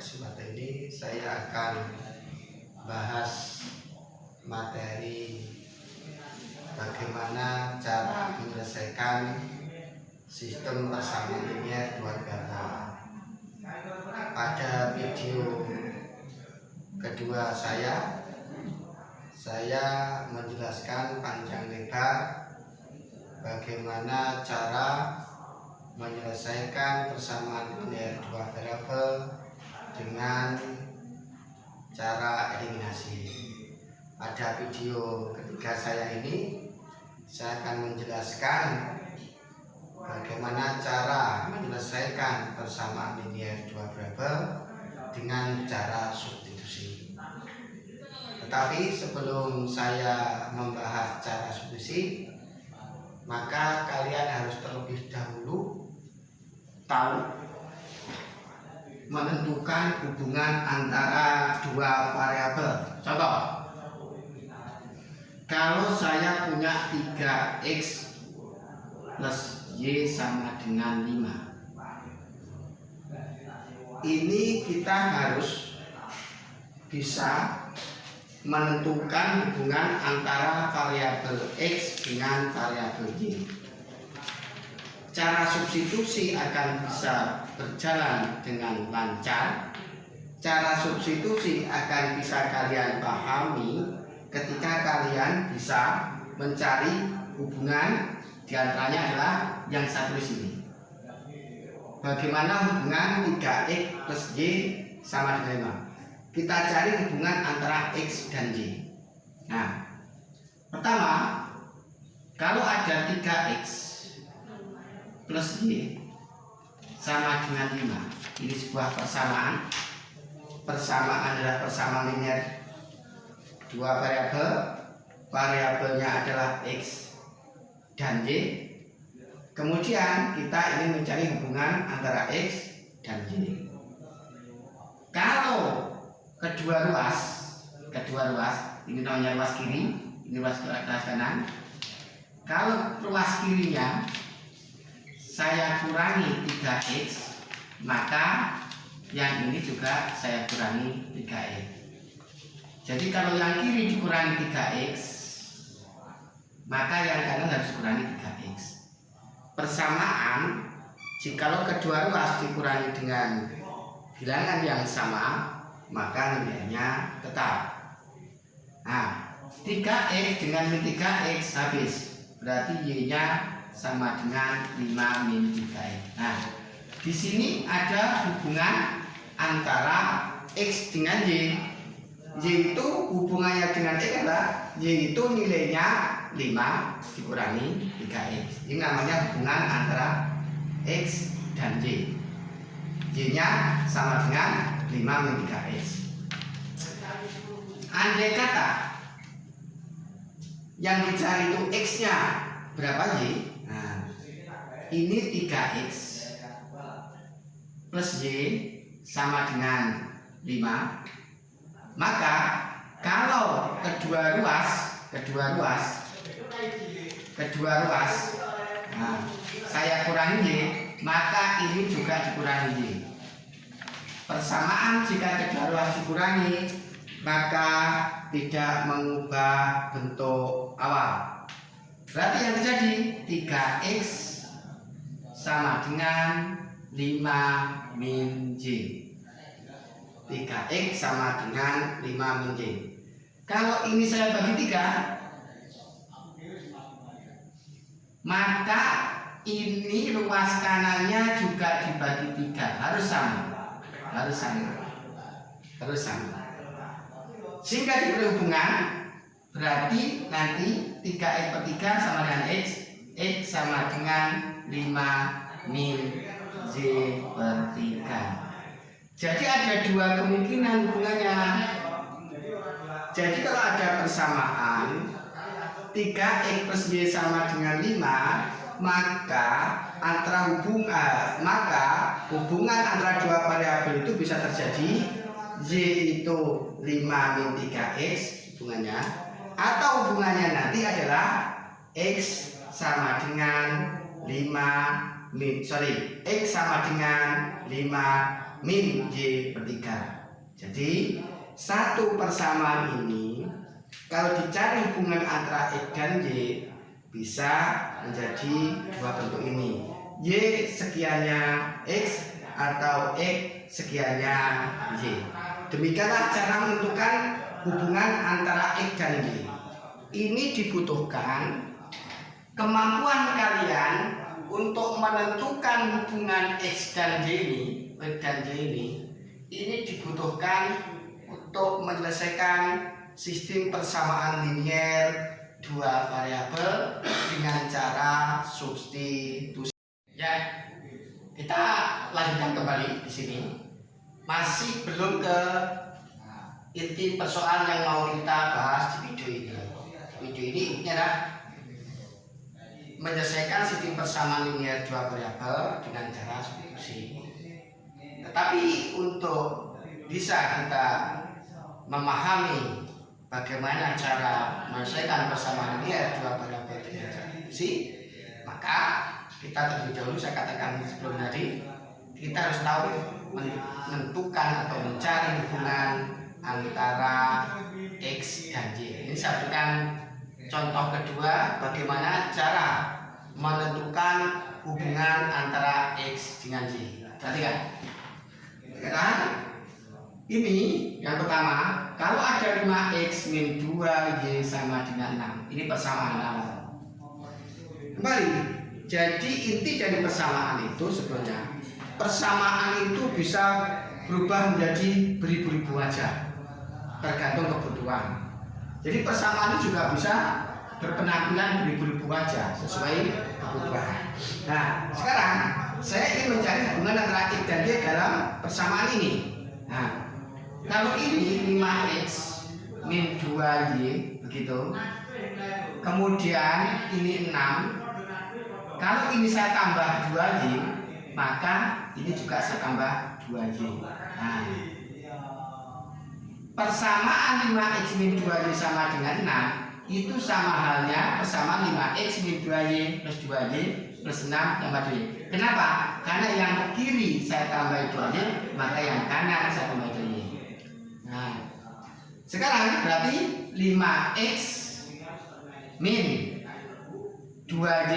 kesempatan ini saya akan bahas materi bagaimana cara menyelesaikan sistem persamaan linier dua variabel. Pada video kedua saya menjelaskan panjang lebar bagaimana cara menyelesaikan persamaan linier dua variabel dengan cara eliminasi. Pada video ketiga saya ini saya akan menjelaskan bagaimana cara menyelesaikan persamaan linier dua variabel dengan cara substitusi. Tetapi sebelum saya membahas cara substitusi, maka kalian harus terlebih dahulu tahu menentukan hubungan antara dua variabel. Contoh, kalau saya punya 3x plus y sama dengan 5, ini kita harus bisa menentukan hubungan antara variabel x dengan variabel y. Cara substitusi akan bisa berjalan dengan lancar. Cara substitusi akan bisa kalian pahami ketika kalian bisa mencari hubungan, diantaranya adalah yang saya tulis ini. Bagaimana hubungan 3x plus y sama dengan 5? Kita cari hubungan antara x dan y. Nah, pertama, kalau ada 3x plus y sama dengan 5, ini sebuah persamaan. Persamaan adalah persamaan linier dua variabel, variabelnya adalah x dan y. Kemudian kita ingin mencari hubungan antara x dan y. Kalau kedua ruas, ini namanya ruas kiri, ini ruas kanan. Kalau ruas kirinya saya kurangi 3x, maka yang ini juga saya kurangi 3x. Jadi kalau yang kiri dikurangi 3x, maka yang kanan harus kurangi 3x. Persamaan, jikalau kedua ruas dikurangi dengan bilangan yang sama, maka nilainya tetap. Nah, 3x dengan min 3x habis, berarti y-nya sama dengan 5 min 3x. Nah, di sini ada hubungan antara x dengan y. Y itu hubungannya dengan x adalah y itu nilainya 5 dikurangi 3x. Ini namanya hubungan antara x dan y. Y-nya sama dengan 5 min 3x. Andai kata yang dicari itu x-nya berapa y? Nah, ini 3x plus y sama dengan 5. Maka kalau kedua ruas, nah, saya kurangi y, maka ini juga dikurangi y. Persamaan jika kedua ruas dikurangi, maka tidak mengubah bentuk awal. Berarti yang terjadi 3x sama dengan 5 min y. 3x sama dengan 5 min y. Kalau ini saya bagi 3, maka ini ruas kanannya juga dibagi 3, harus sama. Sehingga diberi hubungan, berarti nanti 3x per 3 sama dengan x sama dengan 5 min y per 3. Jadi ada dua kemungkinan hubungannya. Jadi kalau ada persamaan 3x plus y sama dengan 5, maka hubungan antara dua variabel itu bisa terjadi y itu 5 min 3x hubungannya, atau hubungannya nanti adalah x sama dengan 5 min X sama dengan 5 min Y per 3. Jadi satu persamaan ini kalau dicari hubungan antara X dan Y bisa menjadi dua bentuk ini, Y sekiannya X atau X sekiannya Y. Demikianlah cara menentukan hubungan antara X dan Y. Ini dibutuhkan kemampuan kalian untuk menentukan hubungan X dan Y ini dibutuhkan untuk menyelesaikan sistem persamaan linier dua variabel dengan cara substitusi. Ya, kita lanjutkan kembali di sini. Masih belum ke inti persoalan yang mau kita bahas di video ini. Video ini intinya adalah menyelesaikan sistem persamaan linier dua variabel dengan cara substitusi. Tetapi untuk bisa kita memahami bagaimana cara menyelesaikan persamaan linier dua variabel dengan cara substitusi, maka kita terlebih dahulu, saya katakan sebelum tadi, kita harus tahu menentukan atau mencari hubungan antara X dan Y. Ini saya berikan contoh kedua, bagaimana cara menentukan hubungan antara X dengan Y. Perhatikan. Sekarang ini yang pertama, kalau ada 5X min 2Y sama dengan 6. Ini persamaan awal. Kembali, jadi inti dari persamaan itu sebenarnya, persamaan itu bisa berubah menjadi beribu-ribu wajah, tergantung kebutuhan. Jadi persamaan itu juga bisa berpenampilan beribu-ribu wajah sesuai kebutuhan. Nah, sekarang saya ingin mencari hubungan antara X dan Y dalam persamaan ini. Nah, kalau ini 5X min 2Y begitu, kemudian ini 6. Kalau ini saya tambah 2Y, maka ini juga saya tambah 2Y. Nah, persamaan 5X min 2Y sama dengan 6 itu sama halnya persamaan 5X min 2Y plus 2Y plus 6 tambah 2Y. Kenapa? Karena yang kiri saya tambah 2Y, maka yang kanan saya tambah 2Y. Nah, sekarang berarti 5X min 2Y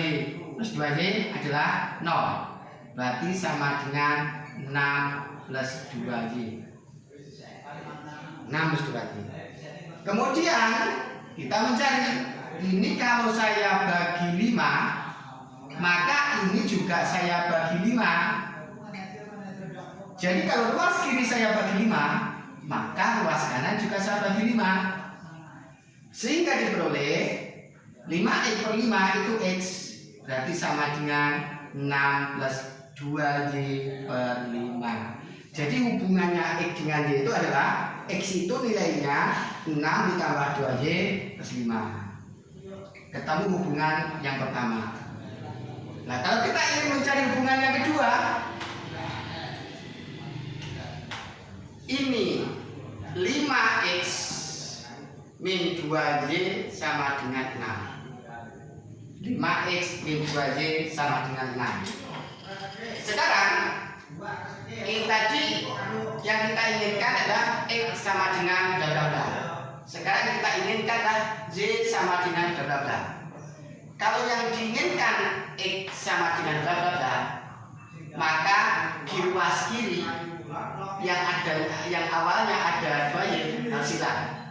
plus 2Y adalah 0. Berarti sama dengan 6 plus 2Y. 6 plus 2Y. Kemudian kita mencari, ini kalau saya bagi 5, maka ini juga saya bagi 5. Jadi kalau luas kiri saya bagi 5, maka luas kanan juga saya bagi 5. Sehingga diperoleh 5X per 5 itu X, berarti sama dengan 6 plus 2Y per 5. Jadi hubungannya X dengan Y itu adalah X itu nilainya 6 ditambah 2Y plus 5. Ketemu hubungan yang pertama. Nah, kalau kita ingin mencari hubungan yang kedua, ini 5X min 2Y sama dengan 6. 5X min 2Y sama dengan 6. Sekarang ini tadi yang kita inginkan adalah X sama dengan bla bla bla. Sekarang kita inginkan adalah Y sama dengan bla bla bla. Kalau yang diinginkan X sama dengan bla bla bla, maka di ruas kiri yang awalnya ada 2Y harus hilang.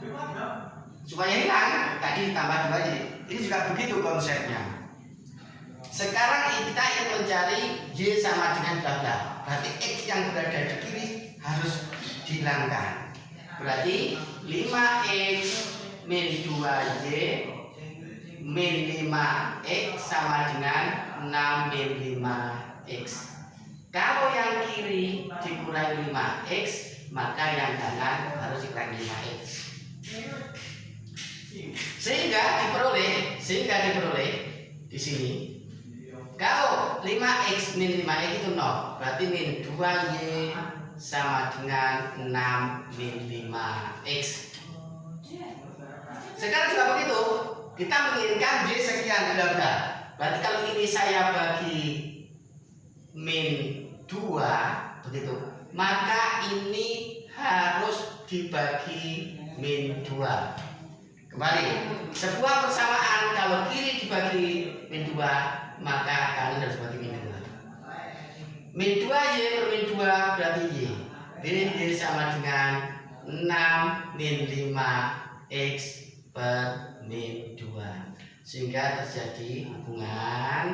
Supaya hilang, tadi tambah 2Y. Ini juga begitu konsepnya. Sekarang kita ingin mencari Y sama dengan bla bla. Berarti X yang berada di kiri harus dihilangkan. Berarti 5X min 2Y min 5X sama dengan 6 min 5X. Kalau yang kiri dikurangi 5X, maka yang kanan harus dikurangi 5X. Sehingga diperoleh di sini, kalau 5X min 5X itu 0, berarti min 2Y sama dengan 6 min 5X. Sekarang juga begitu, kita menginginkan Y sekian bla bla. Berarti kalau ini saya bagi min 2, begitu, maka ini harus dibagi min 2. Kembali, sebuah persamaan kalau kiri dibagi min 2, maka kanan harus bagi min 2. Min 2Y per min 2 berarti Y. Y sama dengan 6 min 5 X per min 2. Sehingga terjadi hubungan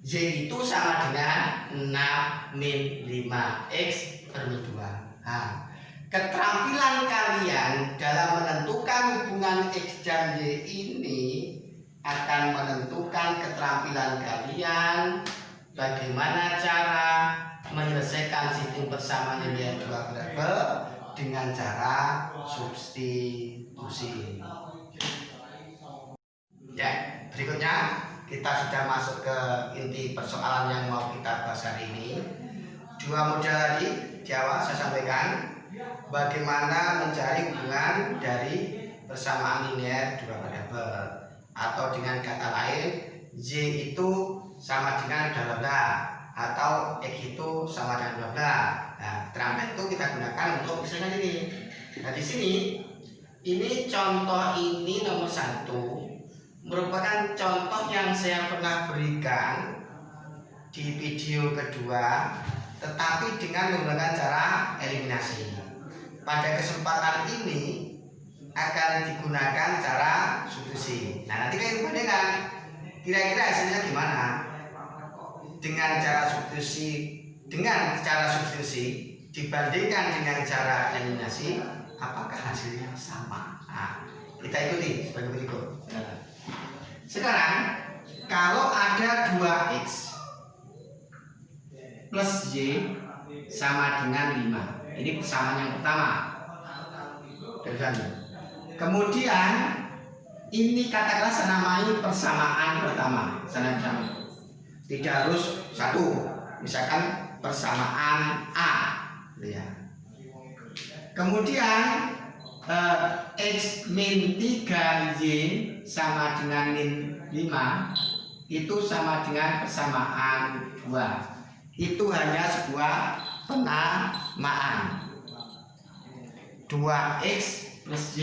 Y itu sama dengan 6 min 5 X per min 2. Nah, keterampilan kalian dalam menentukan hubungan X dan Y ini akan menentukan keterampilan kalian bagaimana cara menyelesaikan sistem persamaan linear dua variabel dengan cara substitusi. Ya, berikutnya kita sudah masuk ke inti persoalan yang mau kita bahas hari ini. Dua model tadi di awal saya sampaikan bagaimana mencari hubungan dari persamaan linear dua variabel, atau dengan kata lain Y itu sama dengan bla bla atau X itu sama dengan bla bla. Nah, keterampilan itu kita gunakan untuk misalkan ini. Nah, di sini ini contoh ini nomor 1 merupakan contoh yang saya pernah berikan di video kedua, tetapi dengan menggunakan cara eliminasi. Pada kesempatan ini akan digunakan cara substitusi. Nah, nanti kalian bandingkan kira-kira hasilnya gimana dengan cara substitusi dibandingkan dengan cara eliminasi, apakah hasilnya sama? Nah, kita ikuti sebagai berikut. Sekarang kalau ada 2X plus Y sama dengan 5, ini persamaan yang pertama. Kemudian ini katakanlah saya namai persamaan pertama, tidak harus satu, misalkan persamaan A, ya. Kemudian X min 3Y sama dengan min 5 itu sama dengan persamaan 2. Itu hanya sebuah penamaan. 2X plus Y,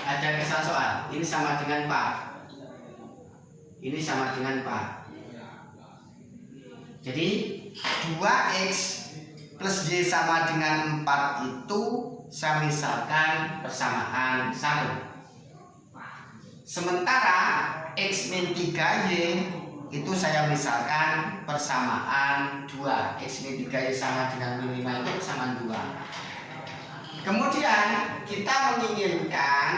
ada kesalahan soal. Ini sama dengan 4. Ini sama dengan 4. Jadi 2X plus Y sama dengan 4 itu saya misalkan persamaan 1. Sementara X min 3Y itu saya misalkan persamaan 2. X min 3Y sama dengan min 5 itu persamaan 2. Kemudian kita menginginkan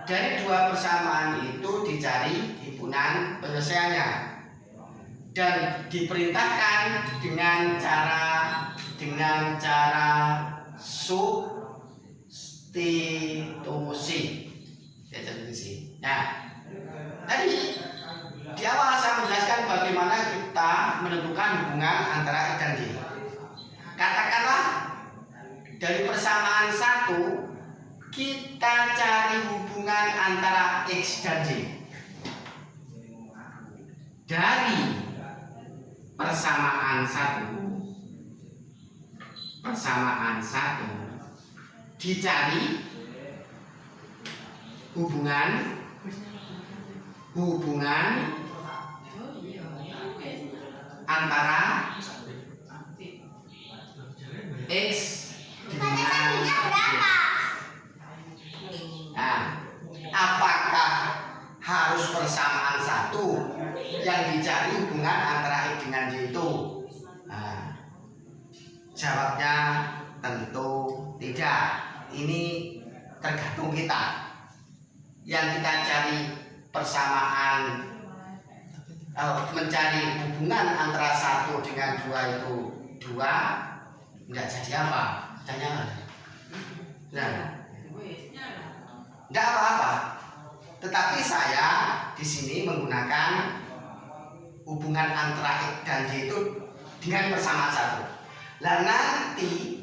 dari dua persamaan itu dicari himpunan penyelesaiannya, dan diperintahkan dengan cara substitusi. Nah, tadi di awal saya menjelaskan bagaimana kita menentukan hubungan antara X dan Y. Katakanlah dari persamaan 1 kita cari hubungan antara X dan Y. Dari persamaan 1 dicari hubungan antara X dengan Y. Nah, apakah harus persamaan 1 yang dicari hubungan antara X dengan Y itu? Nah, jawabnya tentu tidak. Ini tergantung kita. Yang kita cari persamaan, mencari hubungan antara 1 dengan 2 itu 2, enggak jadi apa? Tanya enggak apa-apa. Tetapi saya di sini menggunakan hubungan antara X dan Y itu dengan persamaan 1. Lah nanti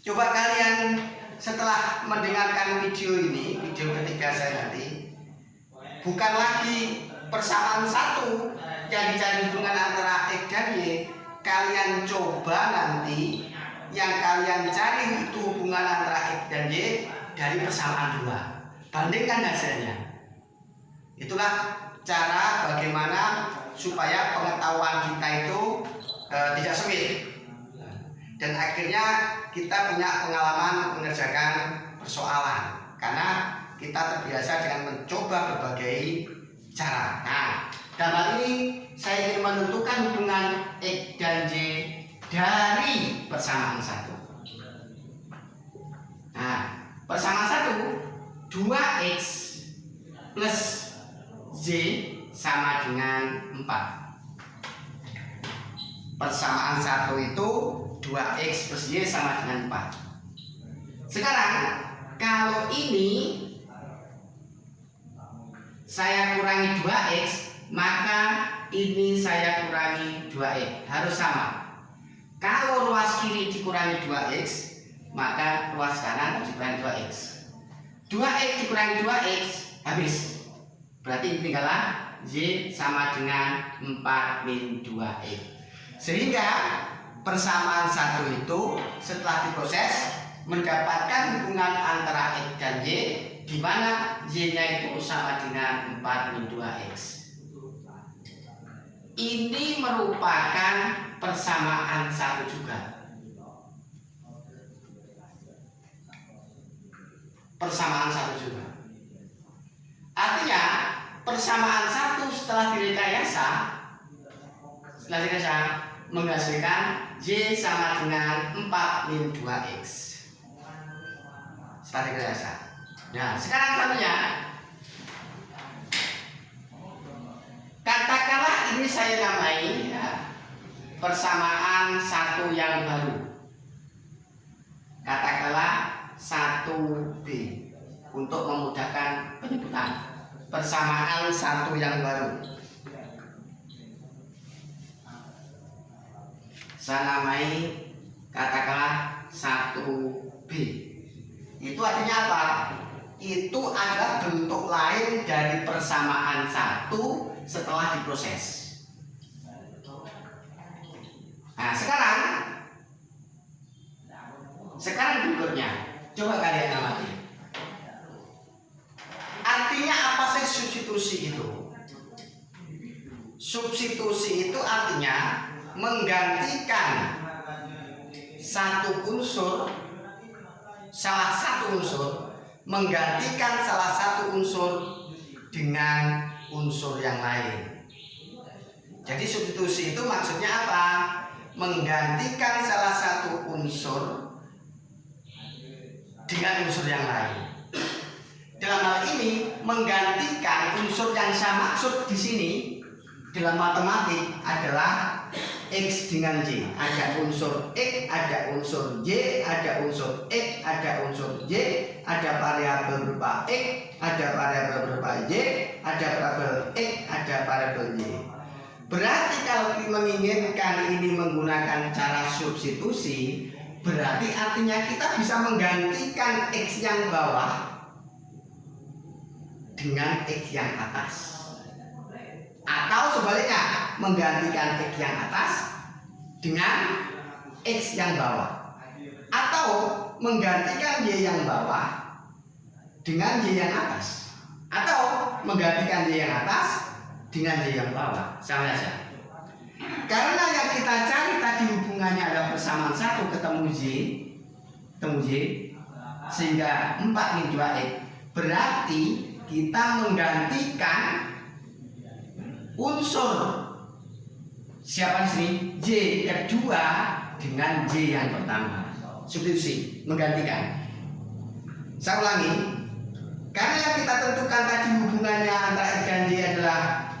coba kalian setelah mendengarkan video ini, video ketiga saya nanti, bukan lagi persamaan 1 yang dicari hubungan antara X dan Y, kalian coba nanti yang kalian cari itu hubungan antara X dan Y dari persamaan 2. Bandingkan hasilnya. Itulah cara bagaimana supaya pengetahuan kita itu tidak sempit. Dan akhirnya kita punya pengalaman mengerjakan persoalan karena kita terbiasa dengan mencoba berbagai cara. Nah, dalam hal ini saya ingin menentukan hubungan X dan Y dari persamaan 1. Nah, persamaan 1 2x plus Y sama dengan 4. Persamaan 1 itu 2x plus Y sama dengan 4. Sekarang kalau ini saya kurangi 2x, maka ini saya kurangi 2x, harus sama. Kalau ruas kiri dikurangi 2x, maka ruas kanan harus dikurangi 2x. 2x dikurangi 2x, habis. Berarti tinggallah Y sama dengan 4 min 2x. Sehingga persamaan 1 itu setelah diproses mendapatkan hubungan antara X dan Y, di mana Y-nya itu sama dengan 4 min 2x. Ini merupakan persamaan 1 juga. Persamaan 1 juga. Artinya persamaan 1 setelah direkayasa menghasilkan Y sama dengan 4 min 2x. Setelah direkayasa. Nah, sekarang contohnya, katakanlah ini saya namai persamaan 1 yang baru. Katakanlah 1B untuk memudahkan penyebutan. Persamaan 1 yang baru. Saya namai katakanlah 1B. Itu artinya apa? Itu adalah bentuk lain dari persamaan 1 setelah diproses. Nah, sekarang berikutnya, coba kalian amati. Artinya apa sih substitusi itu? Substitusi itu artinya menggantikan salah satu unsur menggantikan salah satu unsur dengan unsur yang lain. Jadi substitusi itu maksudnya apa? Menggantikan salah satu unsur dengan unsur yang lain. Dalam hal ini menggantikan unsur yang saya maksud di sini dalam matematik adalah X dengan Y. Ada unsur X, ada unsur Y, ada unsur X, ada unsur Y, ada variabel berupa X, ada variabel berupa Y, ada variabel X, ada variabel Y. Berarti kalau kita menginginkan ini menggunakan cara substitusi, berarti artinya kita bisa menggantikan X yang bawah dengan X yang atas. Atau sebaliknya, menggantikan X yang atas dengan X yang bawah. Atau menggantikan Y yang bawah dengan Y yang atas. Atau menggantikan Y yang atas dengan Y yang bawah. Sama saja. Karena yang kita cari tadi hubungannya adalah persamaan 1 ketemu Y, sehingga 4 min 2x. Berarti kita menggantikan unsur siapa di sini? Y kedua dengan Y yang pertama. Substitusi, menggantikan. Saya ulangi. Karena yang kita tentukan tadi hubungannya antara X dan Y adalah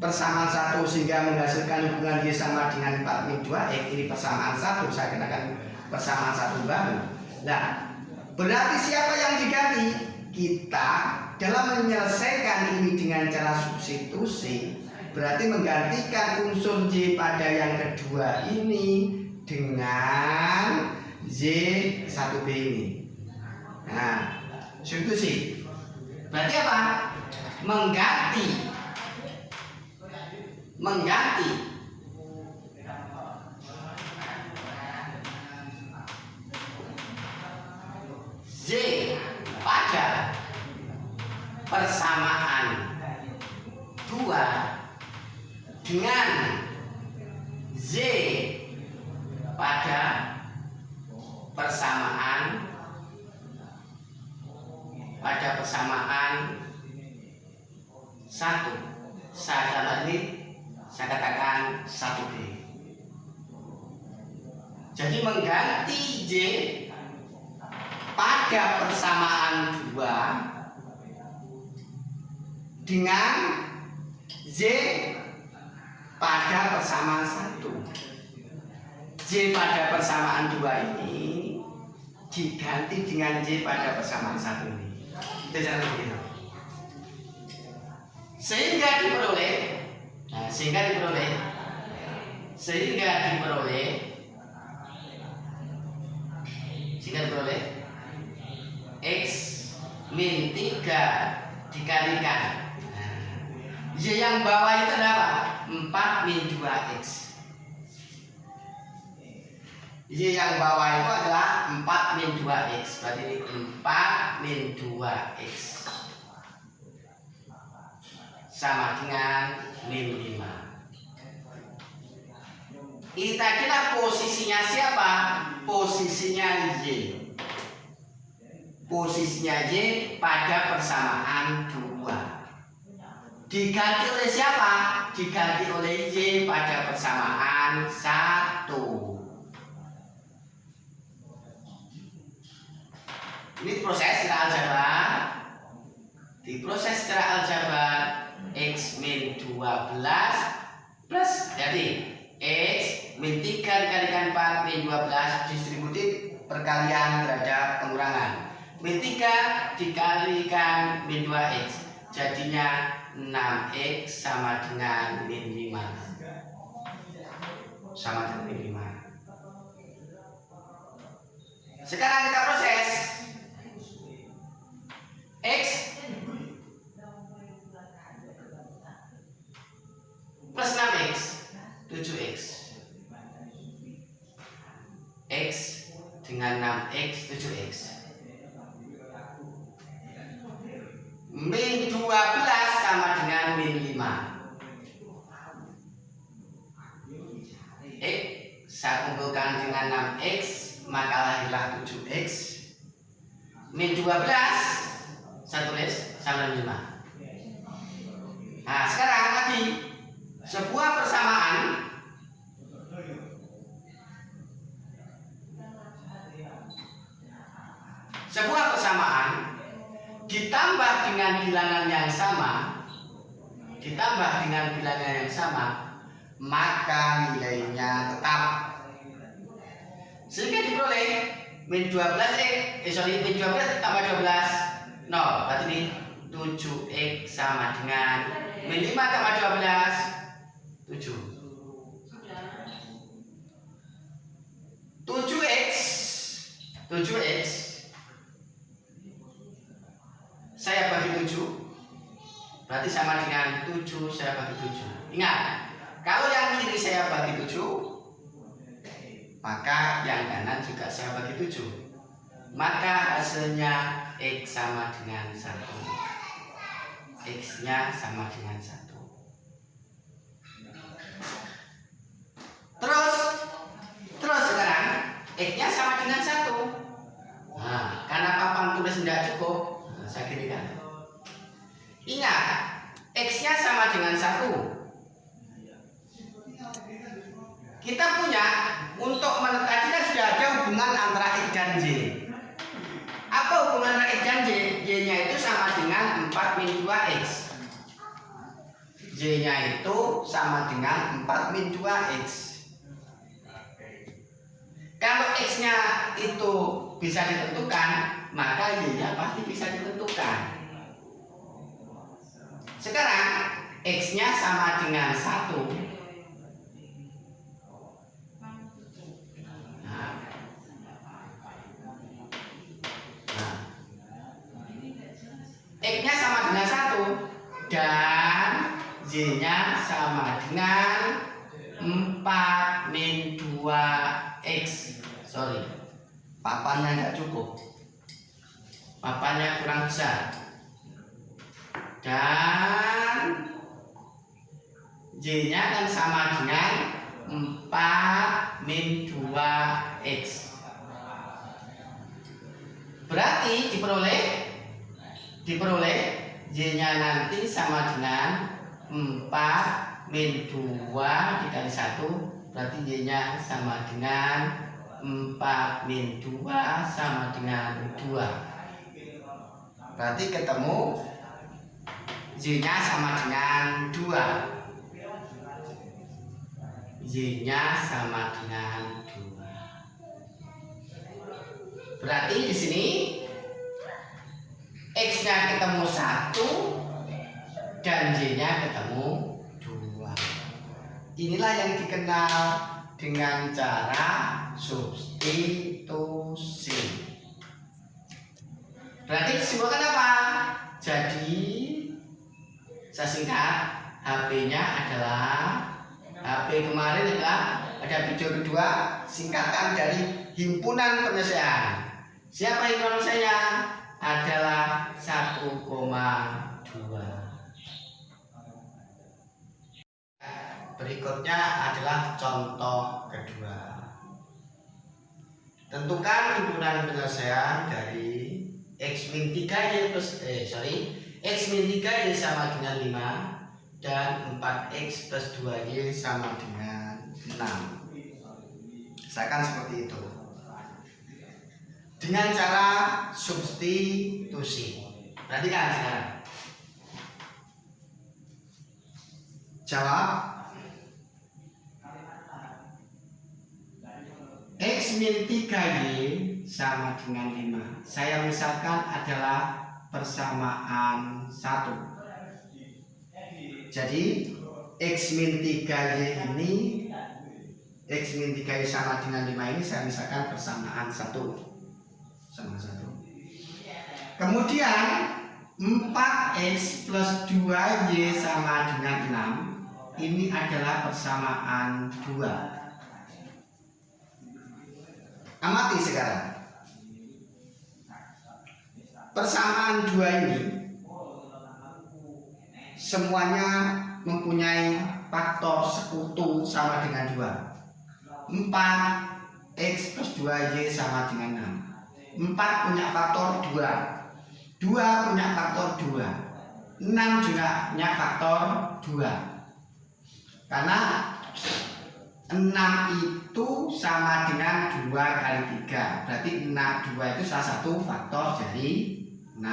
persamaan 1 sehingga menghasilkan hubungan Y sama dengan 4 min 2x. Ini persamaan 1, saya kenakan persamaan 1 baru. Nah, berarti siapa yang diganti? Kita dalam menyelesaikan ini dengan cara substitusi, berarti menggantikan unsur Y pada yang kedua ini dengan Y1B ini. Nah, substitusi berarti apa? Mengganti persamaan 2 dengan Z pada persamaan 1. Saya katakan 1B. Jadi mengganti Z pada persamaan 2 dengan Z pada persamaan 1. Z pada persamaan 2 ini diganti dengan Z pada persamaan 1 ini. Itu cara begitu. Sehingga diperoleh X min 3 dikalikan Y yang bawah itu adalah 4 min 2X. Y yang bawah itu adalah 4 min 2X. Berarti ini 4 min 2X sama dengan min 5. Kita kira posisinya siapa? Posisinya Y. Posisinya Y pada persamaan 2. Diganti oleh siapa? Diganti oleh Y pada persamaan 1. Ini proses secara aljabar. Di proses secara aljabar X min 12 plus jadi X min 3 dikalikan 4 min 12 distributif perkalian terhadap pengurangan. Min 3 dikalikan min 2X jadinya 6X sama dengan min 5. Sama dengan min 5. Sekarang kita proses X plus 6X 7X. X dengan 6X 7X. Min 12 sama dengan min 5. X saya kumpulkan dengan 6X maka lahirlah 7X. Min 12 saya tulis sama dengan 5. Nah sekarang lagi sebuah persamaan ditambah dengan bilangan yang sama, maka nilainya tetap. Sehingga diperoleh min 12 tambah 12 0. Berarti ini 7X sama dengan min 5 tambah 12 7. 7X saya bagi 7 berarti sama dengan 7 saya bagi 7. Ingat, kalau yang kiri saya bagi 7 maka yang kanan juga saya bagi 7. Maka hasilnya X sama dengan 1. X nya sama dengan 1. Terus sekarang X nya sama dengan 1. Nah, karena papan tulis tidak cukup, saya kirikan. Ingat, X nya sama dengan 1. Kita punya untuk tadi kan sudah ada hubungan antara X dan Y. Apa hubungan antara X dan Y? Y nya itu sama dengan 4 min 2X. Y nya itu sama dengan 4 min 2X. Kalau X nya itu bisa ditentukan, maka Y nya pasti bisa ditentukan. Sekarang X nya sama dengan 1. X nya sama dengan 1 dan Y nya sama dengan 4 min 2X. Sorry, papannya nggak cukup, papannya kurang besar. dan Y-nya kan sama dengan 4 min 2X. Berarti diperoleh Y-nya nanti sama dengan 4 min 2 dikali 1, berarti Y-nya sama dengan 4 min 2 sama dengan 2. Berarti ketemu Y-nya sama dengan 2. Y-nya sama dengan 2. Berarti di sini X-nya ketemu 1 dan Y-nya ketemu 2. Inilah yang dikenal dengan cara substitusi. Berarti kesimpulan apa? Jadi saya singkat, HP-nya adalah HP kemarin adalah ada video kedua singkatan dari himpunan penyelesaian. Siapa himpunan penyelesaiannya? Adalah 1,2. Berikutnya adalah contoh kedua. Tentukan himpunan penyelesaian dari X min 3Y plus X min 3Y sama dengan 5 dan 4X plus 2Y sama dengan 6. Misalkan seperti itu. Dengan cara substitusi. Perhatikan sekarang. Jawab. X min 3Y sama dengan 5. Saya misalkan adalah persamaan 1. Jadi X min 3Y ini, X min 3Y sama dengan 5 ini saya misalkan persamaan 1 sama 1. Kemudian 4X plus 2Y sama dengan 6 ini adalah persamaan 2. Amati sekarang. Persamaan 2 ini semuanya mempunyai faktor sekutu sama dengan 2. 4X plus 2Y sama dengan 6. 4 punya faktor 2. 2 punya faktor 2. 6 juga punya faktor 2. Karena 6 itu sama dengan 2 kali 3. Berarti 2 itu salah satu faktor dari 6.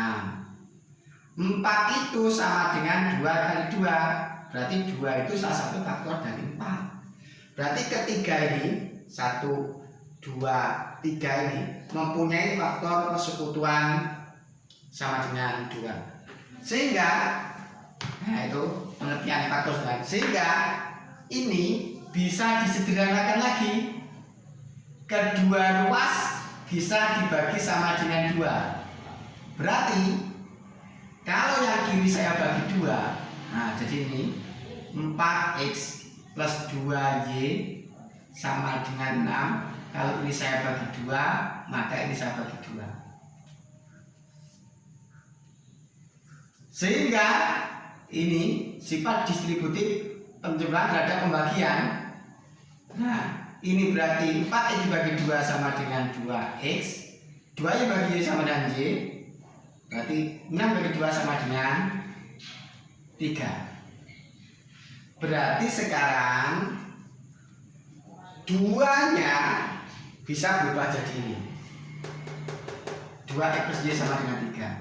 4 itu sama dengan 2 kali 2. Berarti 2 itu salah satu faktor dari 4. Berarti ketiga ini 1, 2, 3 ini mempunyai faktor persekutuan sama dengan 2. Sehingga itu pengertian faktor persekutuan. Sehingga ini bisa disederhanakan lagi. Kedua ruas bisa dibagi sama dengan 2. Berarti kalau yang kiri saya bagi 2, nah jadi ini 4X plus 2Y sama dengan 6. Kalau ini saya bagi 2, maka ini saya bagi 2. Sehingga ini sifat distributif penjumlahan terhadap pembagian. Nah, ini berarti 4X dibagi 2 sama dengan 2X, 2Y bagi Y sama dengan Y, berarti 6 bagi 2 sama dengan 3. Berarti sekarang 2-nya bisa berubah jadi ini, 2X plus Y sama dengan 3.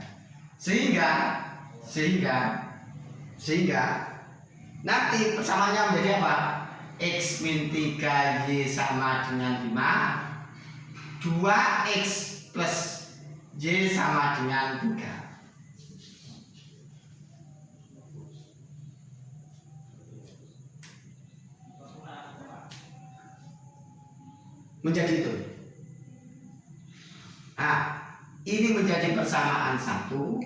Sehingga nanti persamaannya menjadi apa? X min 3Y sama dengan 5, 2X plus Y sama dengan 3. Menjadi itu. Nah, ini menjadi persamaan 1,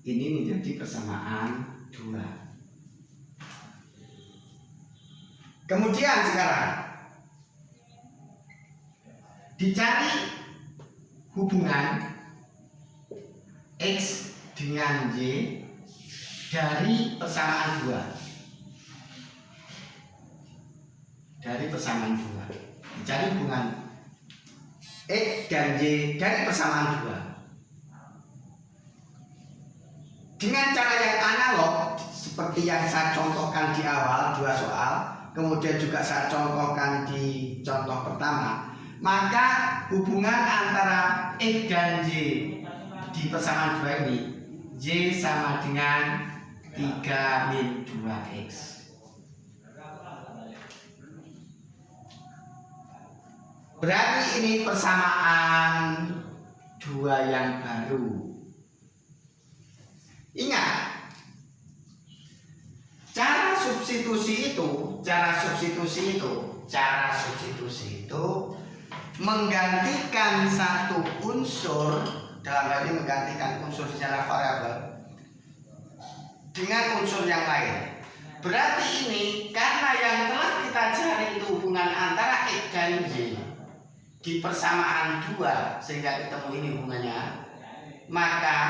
ini menjadi persamaan 2. Kemudian sekarang dicari hubungan X dengan Y dari persamaan 2. Dari persamaan 2. Dicari hubungan X dan Y dari persamaan 2. Dengan cara yang analog seperti yang saya contohkan di awal 2 soal, kemudian juga saya contohkan di contoh pertama, maka hubungan antara X dan Y di persamaan 2 ini, Y sama dengan 3 min 2X. Berarti ini persamaan 2 yang baru. Ingat, cara substitusi itu menggantikan satu unsur, dalam hal ini menggantikan unsur secara variabel dengan unsur yang lain. Berarti ini karena yang telah kita cari itu hubungan antara X dan Y di persamaan 2 sehingga ketemu ini hubungannya, maka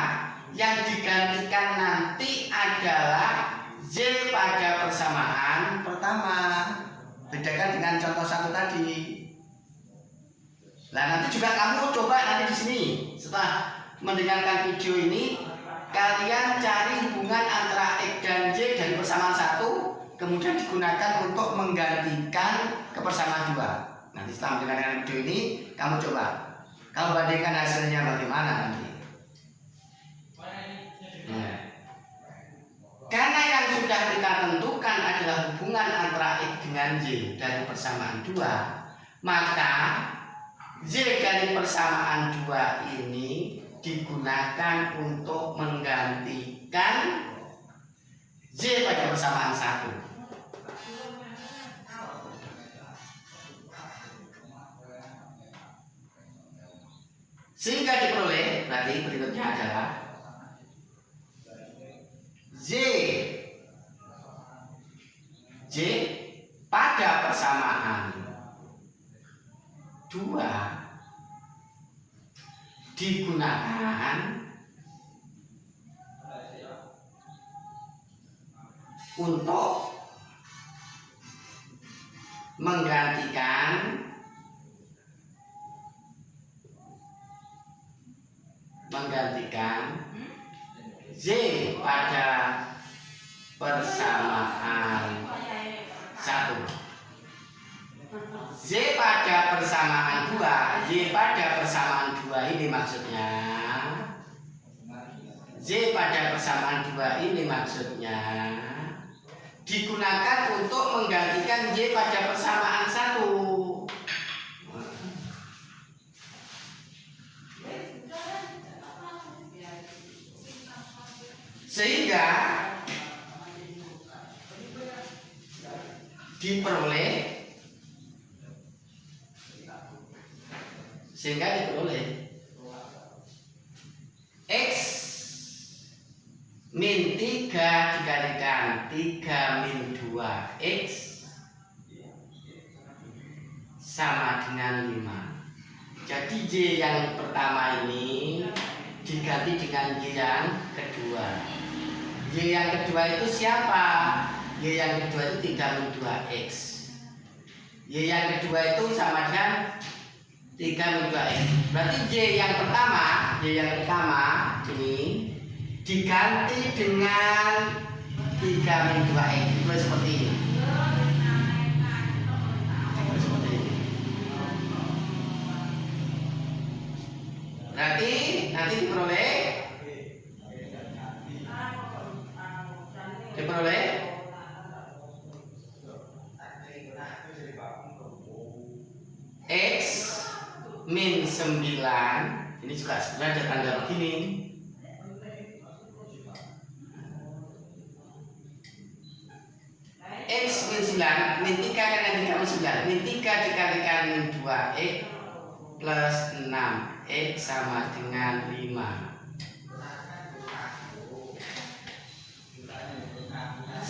yang digantikan nanti adalah Y pada persamaan pertama. Bedakan dengan contoh 1 tadi. Nah, nanti juga kamu coba nanti di sini setelah mendengarkan video ini, kalian cari hubungan antara X dan Y dari persamaan 1, kemudian digunakan untuk menggantikan ke persamaan 2. Nanti setelah mendengarkan video ini, kamu coba, kamu bandingkan hasilnya bagaimana nanti. Karena yang sudah kita tentukan adalah hubungan antara X dengan Y dari persamaan 2, maka Y dari persamaan 2 ini digunakan untuk menggantikan Y pada persamaan 1. Sehingga diperoleh, berarti berikutnya adalah Y pada persamaan 2 digunakan untuk menggantikan Y pada persamaan 1. Y pada persamaan 2, Y pada persamaan 2 ini maksudnya, Y pada persamaan 2 ini maksudnya digunakan untuk menggantikan Y pada persamaan 1. Sehingga diperoleh X min 3 dikalikan 3 min 2X sama dengan 5. Jadi Y yang pertama ini diganti dengan Y yang kedua. Y yang kedua itu siapa? Y yang kedua itu 3 min 2X. Y yang kedua itu sama dengan 3 min 2X. Berarti Y yang pertama ini diganti dengan 3 min 2X. Itu seperti ini. Berarti nanti diperoleh X min 9. Ini juga sebenarnya ada tanda begini. X min 9 min 3 kali 3 min 9, min 3 dikalikan min 2X plus 6X sama dengan 5.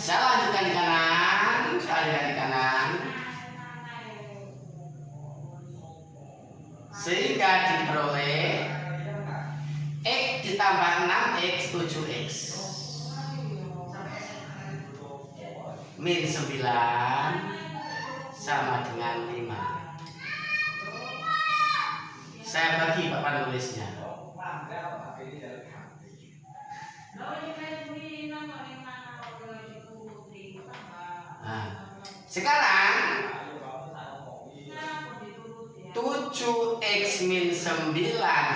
Saya lanjutkan di kanan, sehingga diperoleh X ditambah 6X 7X min 9 sama dengan 5. Saya bagi papan tulisnya. Nah, sekarang 7x min 9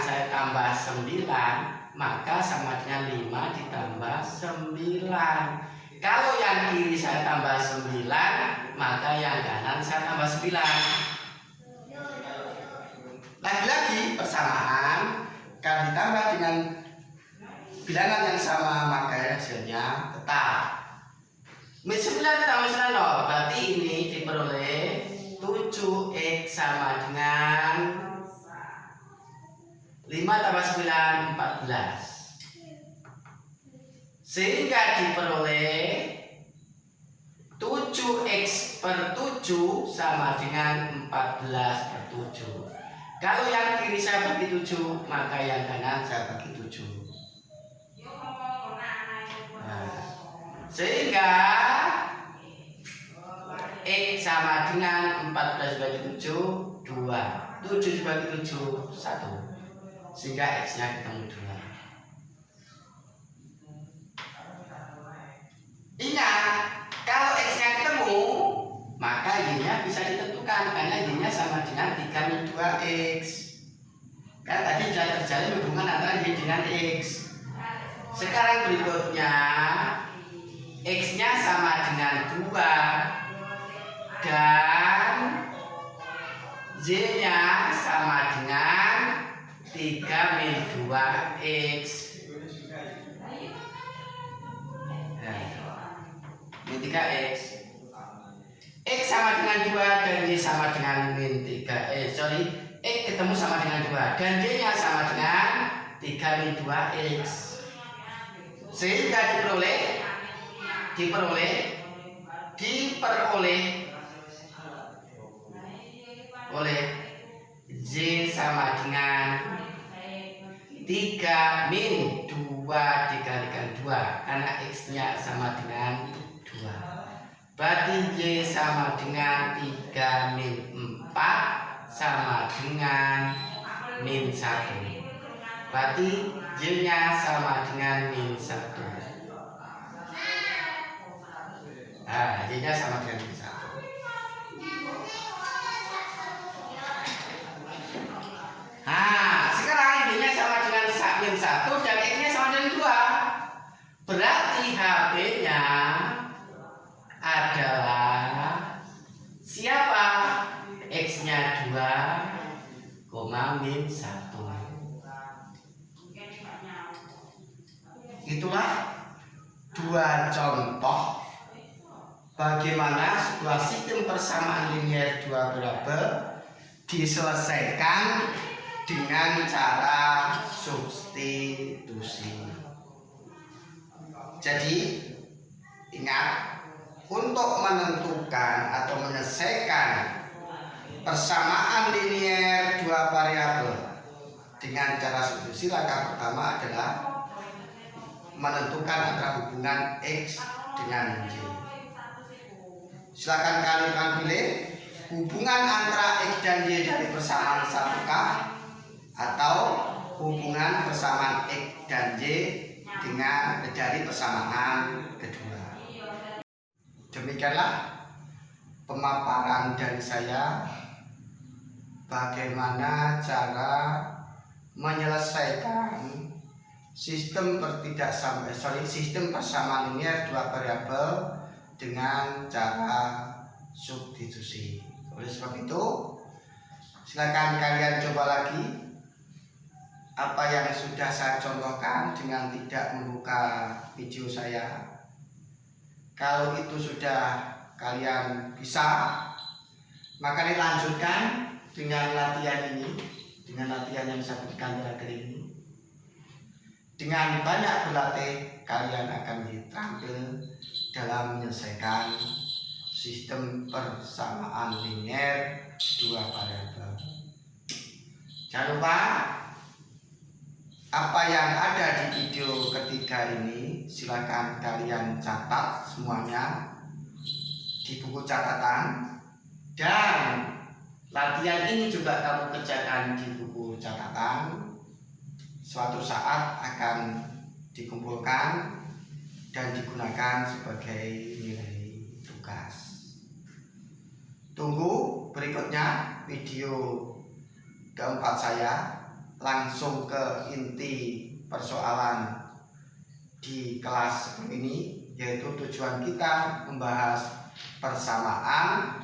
saya tambah 9, maka sama dengan 5 ditambah 9. Kalau yang kiri saya tambah 9, maka yang kanan saya tambah 9. Lagi-lagi persamaan, kalau ditambah dengan bilangan yang sama maka hasilnya tetap. Min 9 ditambah 9 berarti ini diperoleh 7x sama dengan 5 tambah 9 14. Sehingga diperoleh 7x per 7 sama dengan 14 per 7. Kalau yang kiri saya bagi 7, maka yang kanan saya bagi 7. Nah, sehingga X sama dengan 14 bagi 7 2, 7 dibagi 7 1, sehingga X nya ketemu 2. Ingat, kalau X nya ketemu, maka Y nya bisa ditentukan karena Y nya sama dengan 3 min 2X. Kan tadi sudah terjalin hubungan antara Y dengan X. Sekarang berikutnya X nya sama dengan 2 dan Y nya sama dengan 3 min 2X. Min 3X. X sama dengan 2 dan Y sama dengan min 3. X ketemu sama dengan 2 dan Y nya sama dengan 3 min 2X. Sehingga diperoleh oleh Y sama dengan 3 min 2 dikalikan 2 karena X nya sama dengan 2. Berarti Y sama dengan 3 min 4 sama dengan min 1. Berarti Y nya sama dengan min 1. Nah, Y nya sama dengan min 1. Nah, sekarang Y nya sama dengan min 1 dan X nya sama dengan 2. Berarti HB nya adalah siapa? X nya 2, min 1. Itulah dua contoh bagaimana sebuah sistem persamaan linear dua variabel diselesaikan dengan cara substitusi. Jadi ingat, untuk menentukan atau menyelesaikan persamaan linear dua variabel dengan cara substitusi, langkah pertama adalah menentukan antara hubungan X dengan Y. Silakan kalian pilih hubungan antara X dan Y dari persamaan 1K atau hubungan persamaan X dan Y dengan dari persamaan kedua. Demikianlah pemaparan dari saya bagaimana cara menyelesaikan sistem sistem persamaan linear dua variabel dengan cara substitusi. Oleh sebab itu, silakan kalian coba lagi apa yang sudah saya contohkan dengan tidak membuka video saya. Kalau itu sudah kalian bisa, maka dilanjutkan dengan latihan ini, dengan latihan yang saya berikan terakhir ini. Dengan banyak berlatih, kalian akan terampil dalam menyelesaikan sistem persamaan linear dua variabel. Jangan lupa, apa yang ada di video ketiga ini silakan kalian catat semuanya di buku catatan, dan latihan ini juga kamu kerjakan di buku catatan. Suatu saat akan dikumpulkan dan digunakan sebagai nilai tugas. Tunggu berikutnya video keempat saya, langsung ke inti persoalan di kelas sebelum ini, yaitu tujuan kita membahas persamaan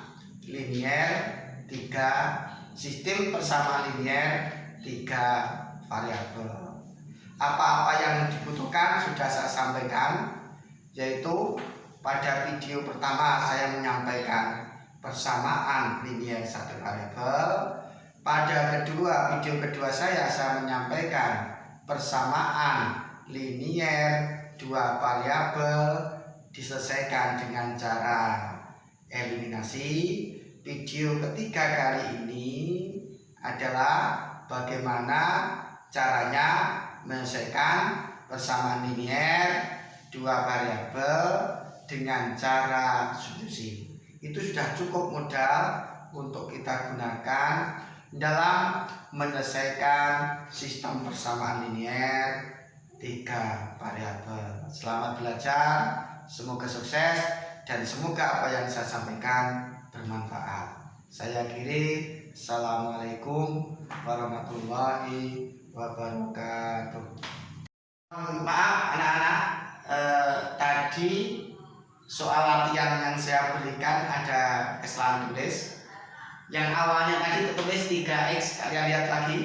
linier 3, sistem persamaan linier 3 variabel. Apa-apa yang dibutuhkan sudah saya sampaikan, yaitu pada video pertama saya menyampaikan persamaan linier 1 variabel. Pada video kedua saya menyampaikan persamaan linier 2 variabel diselesaikan dengan cara eliminasi. Video ketiga kali ini adalah bagaimana caranya menyelesaikan persamaan linier 2 variabel dengan cara substitusi. Itu sudah cukup modal untuk kita gunakan dalam menyelesaikan sistem persamaan linier 3 variabel. Selamat belajar, semoga sukses, dan semoga apa yang saya sampaikan bermanfaat. Saya akhiri. Assalamualaikum warahmatullahi wabarakatuh. Maaf anak-anak, tadi soal latihan yang saya berikan ada kesalahan tulis. Yang awalnya tadi tertulis 3x, kalian lihat lagi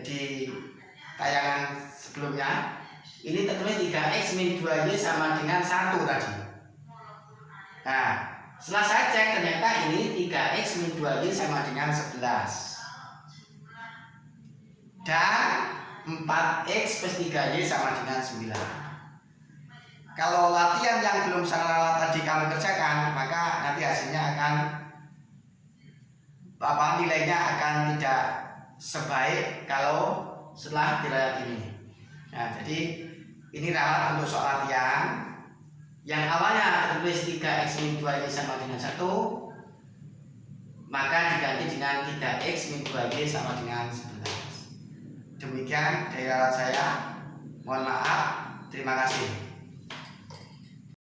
di tayangan sebelumnya, ini tertulis 3x min 2y sama dengan 1 tadi. Nah, setelah saya cek ternyata ini 3x min 2y sama dengan 11, dan 4x plus 3y sama dengan 9. Kalau latihan yang belum saya tadi kamu kerjakan, maka nanti hasilnya akan nilainya akan tidak sebaik kalau setelah dilihat ini. Nah, jadi ini ralat untuk soal latihan. Yang awalnya tertulis 3x min 2y sama dengan 1, maka diganti dengan 3x min 2y sama dengan 11. Demikian dari ralat saya. Mohon maaf. Terima kasih.